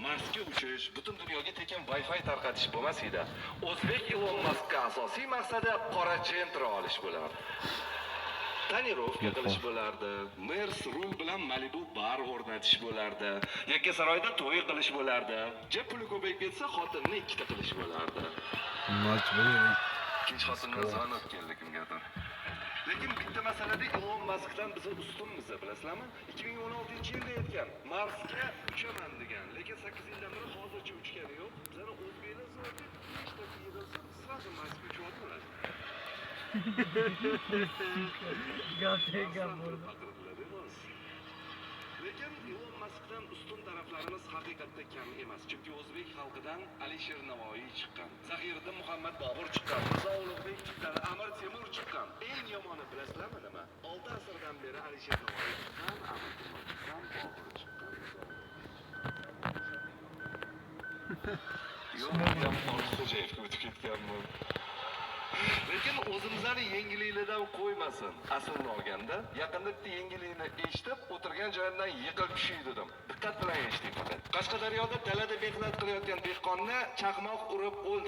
Marsga uchish, butun dunyoga tekin Wi-Fi tarqatish bo'lmas edi. O'zbek Elon Muskga asosiy maqsadi qora Gentra olish bo'lardi. Tonirovka qilish bo'lardi. Mers rul bilan Malibu bar o'rnatish bo'lardi. Yakkasaroyda to'y qilish bo'lardi. Jeb puli ko'payib ketsa, xotinni ikkita qilish bo'lardi. Ikkinchi xotinni zonot keldi kimgadir. Lekin bitta masalada Elon Muskdan biz ustunmiz, bilasizlarmi? 2016-yilda aytgan, Marsga uchaman degan, lekin 8 yildan beri hozircha uchgani yo'q. Bizlar o'zbeklar zo'rda ishda yig'ilsa, sразу Marsga uchib oladi. Lekin Elon Muskdan ustun taraflarimiz haqiqatda kam emas. Chunki o'zbek xalqidan Alisher Navoiy chiqqan, Zahiriddin Muhammad Bobur chiqqan, Mirzo Ulug'bek chiqqan, Amir Temur chiqqan. Eng yomoni bilasizlarmi nima? 6 asrdan beri Alisher Navoiy chiqqan, Amir Temur chiqqan, Bobur chiqqan. Yo'q, men Xo'jayevga o'tib ketganman. Lekin o'zimizning yengilliklardan qo'ymasin. Aslini olganda, yaqinda bitta yengillikni eshitib, o'tirgan joyimdan yiqilib tushay dedim. Diqqat bilan eshiting faqat. Qashqadaryoda dalada mehnat qilayotgan dehqonni chaqmoq urib o'ldi.